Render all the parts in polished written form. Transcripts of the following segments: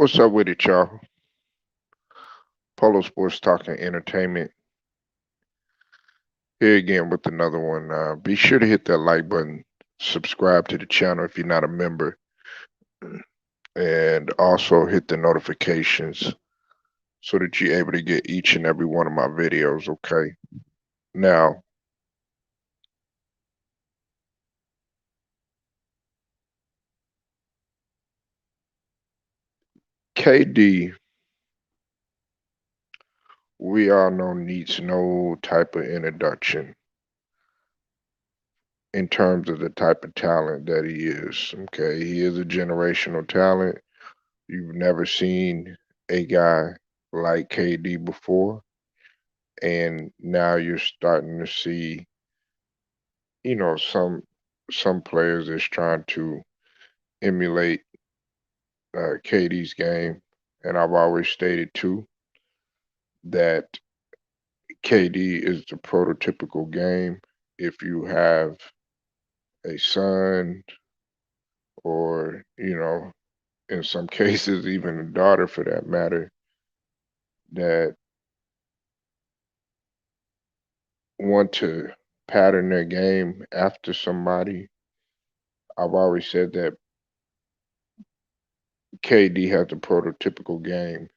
What's up with it, y'all? Polo Sports Talking Entertainment here again with another one. Be sure to hit that like button, subscribe to the channel if you're not a member, and also hit the notifications so that you're able to get each and every one of my videos, okay? Now, KD, we all know needs no type of introduction in terms of the type of talent that he is, okay? He is a generational talent. You've never seen a guy like KD before, and now you're starting to see, some players that's trying to emulate KD's game. And I've always stated too that KD is the prototypical game. If you have a son, or in some cases even a daughter for that matter, that want to pattern their game after somebody, I've always said that KD has the prototypical game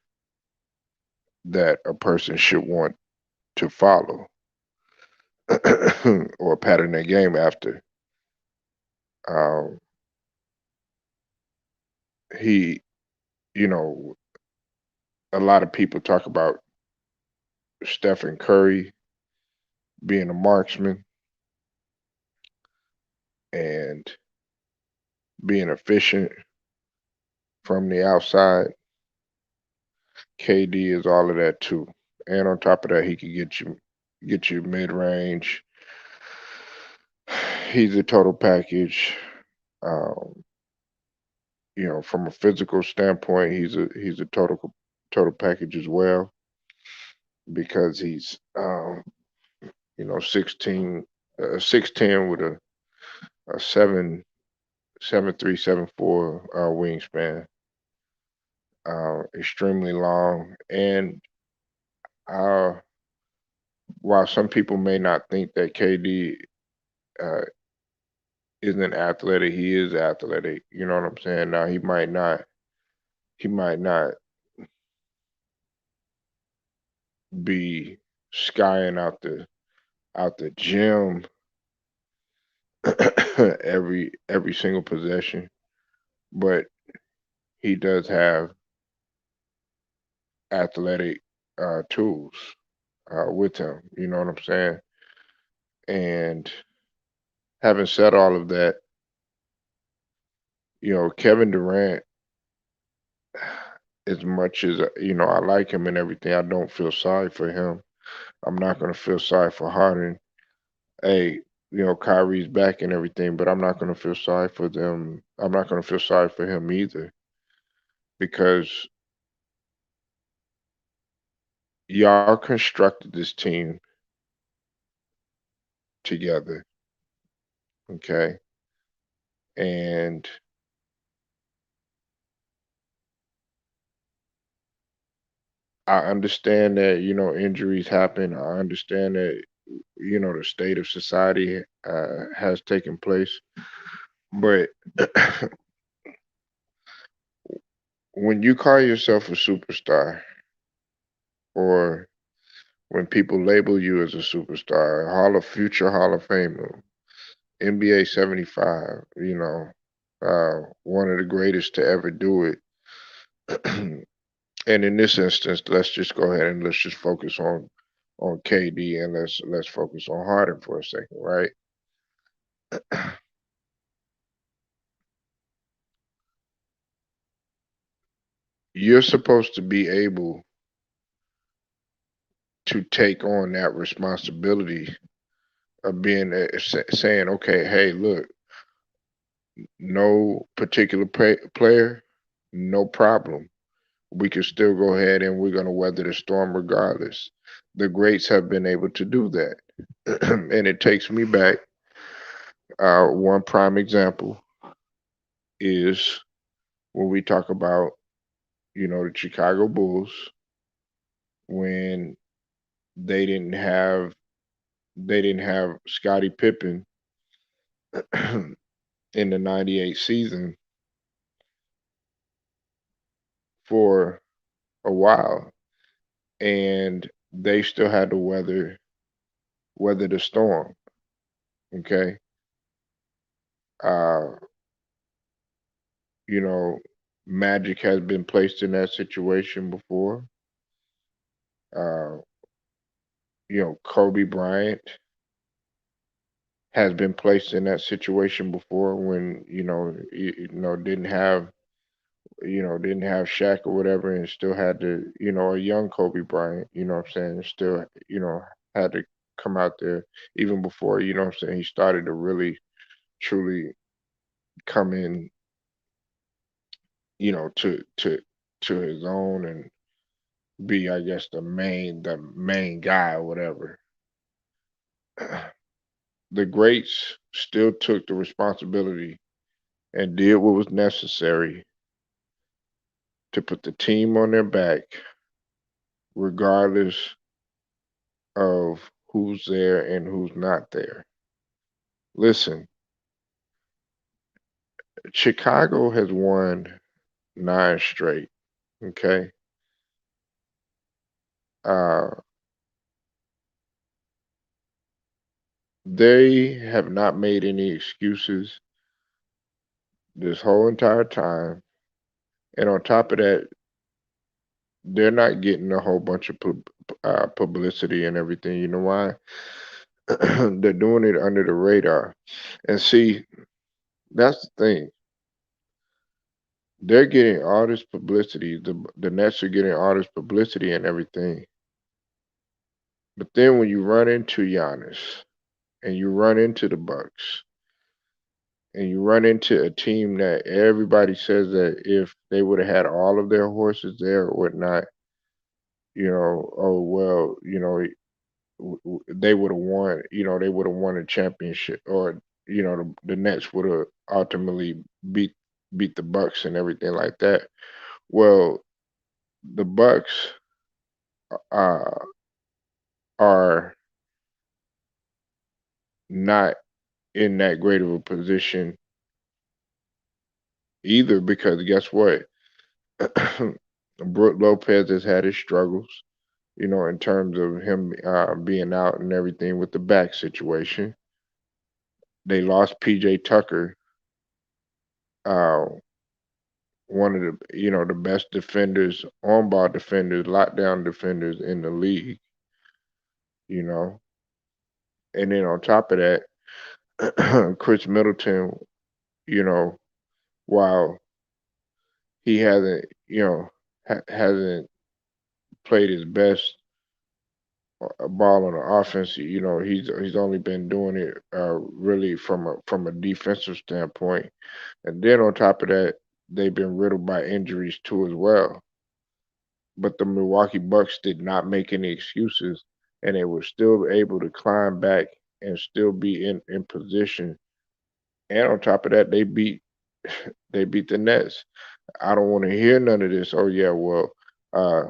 that a person should want to follow or pattern their game after. Um, he, you know, a lot of people talk about Stephen Curry being a marksman and being efficient from the outside. KD is all of that too. And on top of that, he can get you mid range. He's a total package. Um, from a physical standpoint, he's a total package as well because he's 16 6'10" with a 7'3", 7'4" wingspan. Extremely long, and uh, while some people may not think that KD uh, isn't athletic, he is athletic. You know what I'm saying? Now he might not be skying out the gym every single possession, but he does have athletic tools with him. You know what I'm saying? And having said all of that, Kevin Durant, as much as I like him and everything, I don't feel sorry for him. I'm not gonna feel sorry for Harden. Hey, Kyrie's back and everything, but I'm not gonna feel sorry for them. I'm not gonna feel sorry for him either because y'all constructed this team together, okay? And I understand that, injuries happen. I understand that, the state of society has taken place. But when you call yourself a superstar, or when people label you as a superstar, future Hall of Famer, NBA 75, one of the greatest to ever do it. And in this instance, let's just go ahead and let's just focus on KD, and let's focus on Harden for a second, right? You're supposed to be able to take on that responsibility of being saying, okay, hey, look, no particular player, no problem. We can still go ahead and we're going to weather the storm regardless. The greats have been able to do that. And it takes me back. One prime example is when we talk about the Chicago Bulls when they didn't have Scottie Pippen in the '98 season for a while, and they still had to weather the storm. Okay, uh, you know, Magic has been placed in that situation before. Uh, Kobe Bryant has been placed in that situation before when didn't have Shaq or whatever, and still had to, a young Kobe Bryant, what I'm saying, still, had to come out there even before, what I'm saying, he started to really truly come in, to his own and be, I guess, the main guy or whatever. The greats still took the responsibility and did what was necessary to put the team on their back, regardless of who's there and who's not there. Listen, Chicago has won 9 straight. Okay. Uh, they have not made any excuses this whole entire time. And on top of that, they're not getting a whole bunch of publicity and everything. You know why? They're doing it under the radar. And see, that's the thing. They're getting all this publicity. The Nets are getting all this publicity and everything. But then when you run into Giannis and you run into the Bucks and you run into a team that everybody says that if they would have had all of their horses there or whatnot, oh well, they would have won. They would have won a championship, or the Nets would have ultimately beat beat the Bucks and everything like that. Well, the Bucks uh, are not in that great of a position either because guess what? Brooke Lopez has had his struggles, in terms of him being out and everything with the back situation. They lost PJ Tucker, uh, one of the best defenders, on ball defenders, lockdown defenders in the league, you know. And then on top of that, Chris Middleton, you know, while he hasn't, hasn't played his best ball on the offense. He's only been doing it really from a defensive standpoint. And then on top of that, they've been riddled by injuries too as well. But the Milwaukee Bucks did not make any excuses, and they were still able to climb back and still be in position. And on top of that, they beat the Nets. I don't want to hear none of this. Oh yeah, well, uh,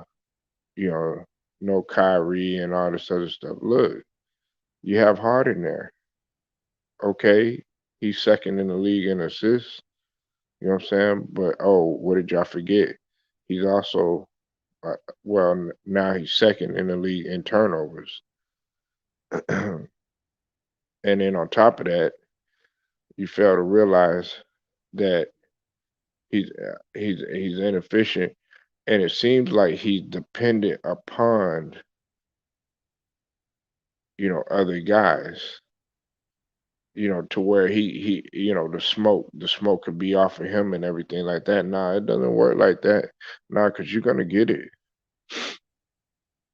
you know, no Kyrie and all this other stuff. Look, you have Harden there. Okay, he's second in the league in assists. You know what I'm saying? But oh, what did y'all forget? He's also now he's second in the league in turnovers. And then on top of that, you fail to realize that he's inefficient, and it seems like he's dependent upon other guys. To where he the smoke could be off of him and everything like that. Nah, it doesn't work like that. Nah, because you're gonna get it.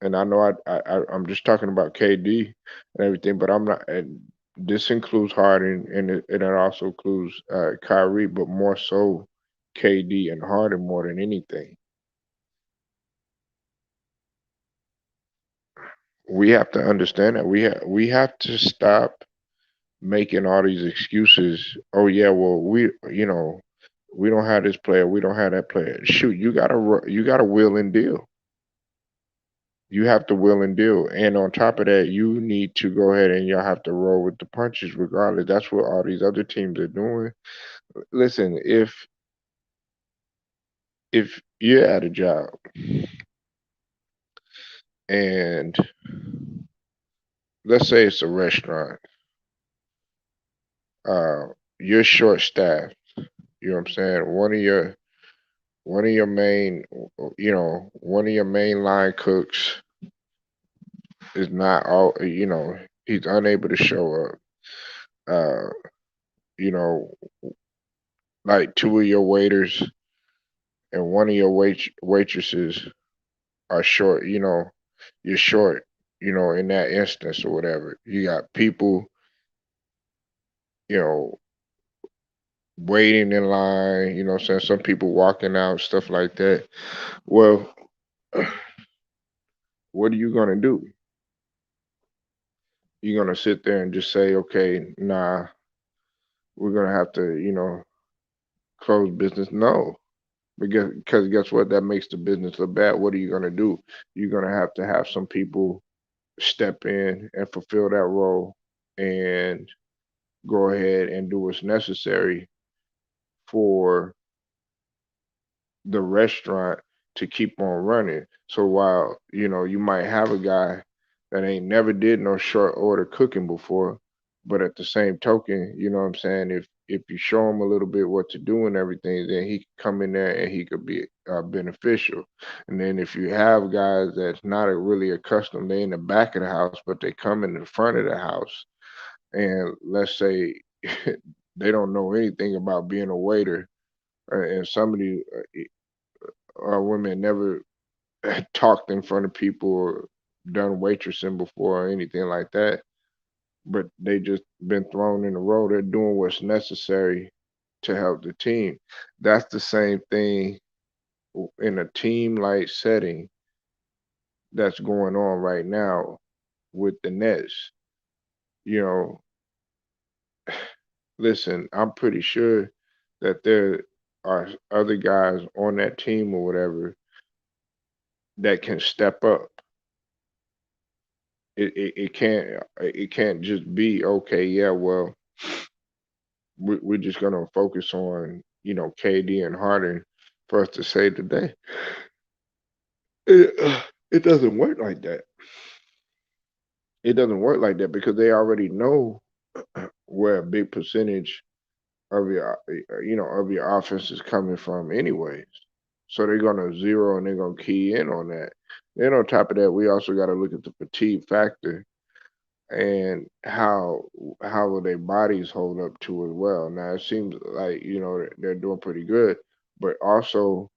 And I know I'm just talking about KD and everything, but I'm not. And this includes Harden, and it also includes Kyrie, but more so KD and Harden more than anything. We have to understand that we have to stop making all these excuses. Oh yeah, well we We don't have this player. We don't have that player. Shoot, you got to will and deal. You have to will and deal. And on top of that, you need to go ahead and y'all have to roll with the punches regardless. That's what all these other teams are doing. Listen, if you're at a job and let's say it's a restaurant, uh, you're short staffed. You know what I'm saying? One of your main, one of your main line cooks is not all, he's unable to show up. Uh, you know, like two of your waiters and one of your waitresses are short. You're short. In that instance or whatever, you got people, you know, waiting in line. You know, what I'm saying some people walking out, stuff like that. Well, what are you gonna do? You're gonna sit there and just say, okay, nah, we're gonna have to, close business? No, because guess what? That makes the business look bad. What are you gonna do? You're gonna have to have some people step in and fulfill that role and go ahead and do what's necessary for the restaurant to keep on running. So while, you might have a guy that ain't never did no short order cooking before, but at the same token, you know what I'm saying, if you show him a little bit what to do and everything, then he could come in there and he could be beneficial. And then if you have guys that's not really accustomed, they in the back of the house, but they come in the front of the house, and let's say they don't know anything about being a waiter, and somebody women never talked in front of people or done waitressing before or anything like that, but they just been thrown in the role. They're doing what's necessary to help the team. That's the same thing in a team like setting that's going on right now with the Nets. You know, listen, I'm pretty sure that there are other guys on that team or whatever that can step up. It can't just be okay. Yeah, well, we're just gonna focus on KD and Harden for us to save the day. It doesn't work like that. It doesn't work like that because they already know where a big percentage of your offense is coming from, anyways. So they're gonna zero and they're gonna key in on that. Then on top of that, we also got to look at the fatigue factor and how will their bodies hold up to as well. Now it seems like they're doing pretty good, but also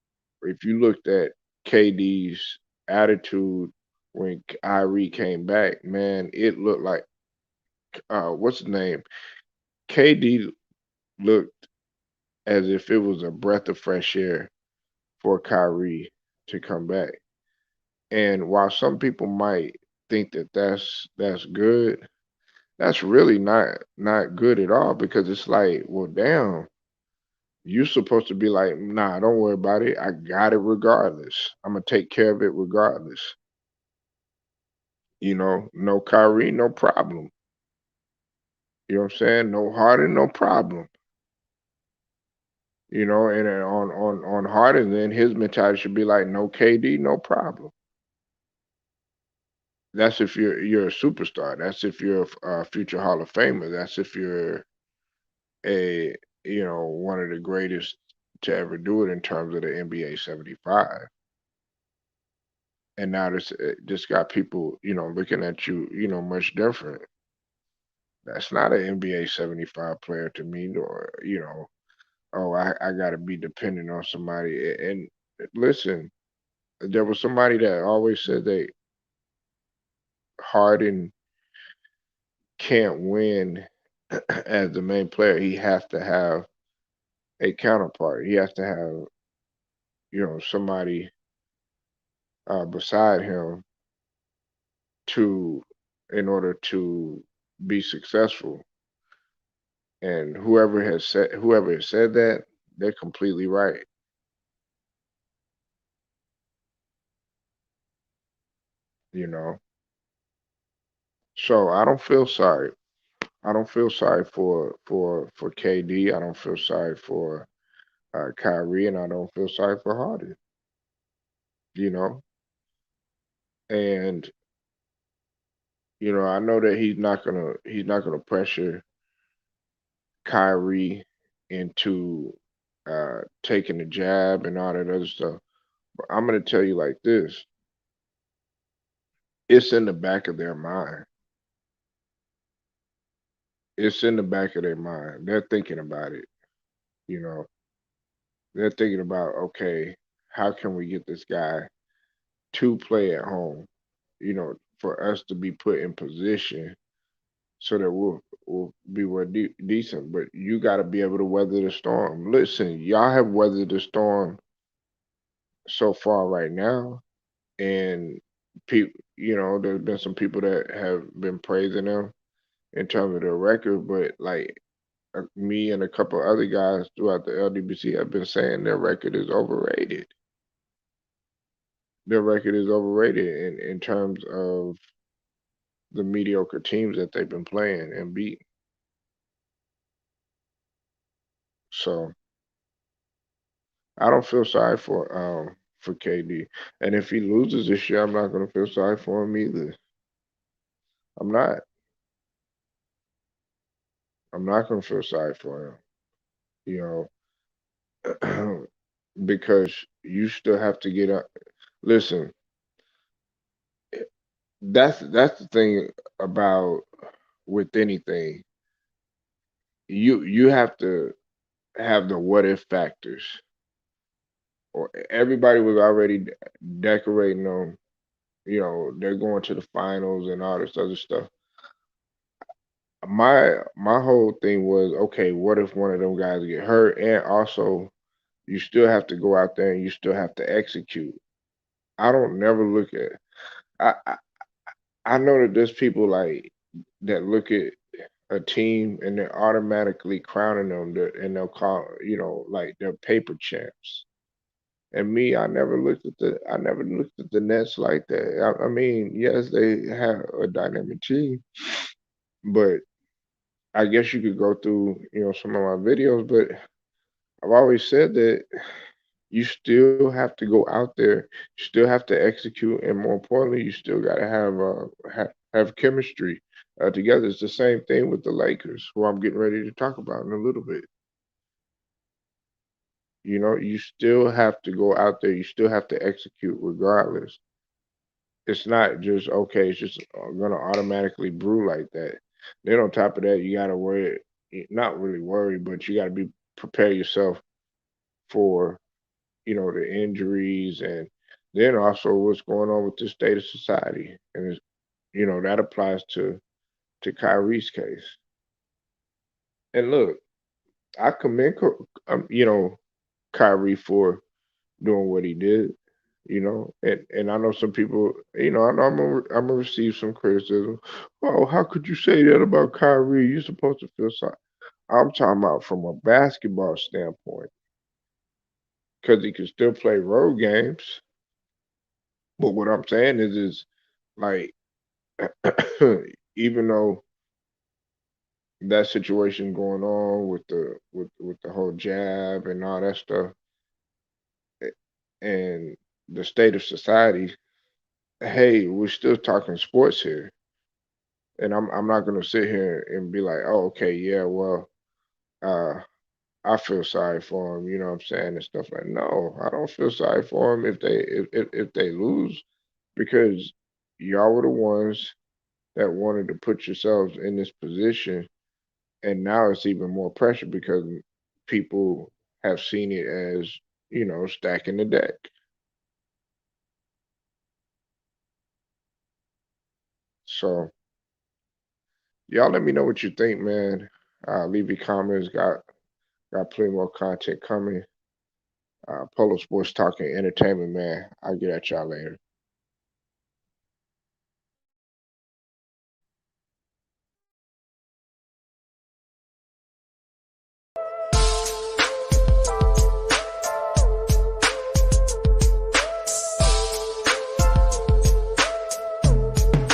if you looked at KD's attitude when Kyrie came back, man, it looked like what's his name? KD looked as if it was a breath of fresh air for Kyrie to come back. And while some people might think that that's good, that's really not good at all because it's like, well, damn, you're supposed to be like, nah, don't worry about it. I got it regardless. I'm gonna take care of it regardless. No Kyrie, no problem. You know what I'm saying? No Harden, no problem. And then on Harden, then his mentality should be like, no KD, no problem. That's if you're a superstar. That's if you're a future Hall of Famer. That's if you're a one of the greatest to ever do it in terms of the NBA 75. And now this got people looking at you much different. That's not an NBA 75 player to me, or oh, I got to be dependent on somebody. And listen, there was somebody that always said that Harden can't win as the main player. He has to have a counterpart. He has to have somebody beside him to in order to be successful. And whoever has said that, they're completely right. You know, so I don't feel sorry. I don't feel sorry for KD. I don't feel sorry for Kyrie, and I don't feel sorry for Harden. You know, and I know that he's not gonna pressure Kyrie into taking the jab and all that other stuff. But I'm gonna tell you like this: it's in the back of their mind. It's in the back of their mind. They're thinking about it. You know, they're thinking about, okay, how can we get this guy to play at home? For us to be put in position so that we'll be more decent. But you got to be able to weather the storm. Listen, y'all have weathered the storm so far right now, and people, there's been some people that have been praising them in terms of their record, but like me and a couple other guys throughout the LDBC have been saying their record is overrated. Their record is overrated in terms of the mediocre teams that they've been playing and beat. So I don't feel sorry for KD. And if he loses this year, I'm not gonna feel sorry for him either. I'm not. I'm not gonna feel sorry for him. You know, because you still have to get up. Listen, that's the thing about with anything. You have to have the what if factors. Or everybody was already decorating them. They're going to the finals and all this other stuff. My whole thing was, okay, what if one of them guys get hurt? And also, you still have to go out there and you still have to execute. I don't never look at. I I, I know that there's people like that look at a team and they're automatically crowning them, and they'll call like they're paper champs. And me, I never looked at the Nets like that. I mean, yes, they have a dynamic team, but I guess you could go through, some of my videos, but I've always said that you still have to go out there, you still have to execute, and more importantly, you still got to have chemistry together. It's the same thing with the Lakers, who I'm getting ready to talk about in a little bit. You still have to go out there, you still have to execute regardless. It's not just okay, it's just gonna automatically brew like that. Then on top of that, you gotta worry, not really worry, but you gotta be prepare yourself for the injuries, and then also what's going on with the state of society, and that applies to Kyrie's case. And look, I commend Kyrie for doing what he did. And I know some people, I know I'm gonna receive some criticism. Oh, how could you say that about Kyrie? You're supposed to feel sorry. I'm talking about from a basketball standpoint, because he can still play road games. But what I'm saying is like, even though that situation going on with the whole jab and all that stuff, and the state of society, hey, we're still talking sports here. And I'm not gonna sit here and be like, oh, okay, yeah, well, uh, I feel sorry for them, you know what I'm saying, and stuff like. No, I don't feel sorry for them if they lose, because y'all were the ones that wanted to put yourselves in this position, and now it's even more pressure because people have seen it as stacking the deck. So y'all let me know what you think, man. Leave your comments. Got plenty more content coming. Polo Sports Talking Entertainment, man. I'll get at y'all later.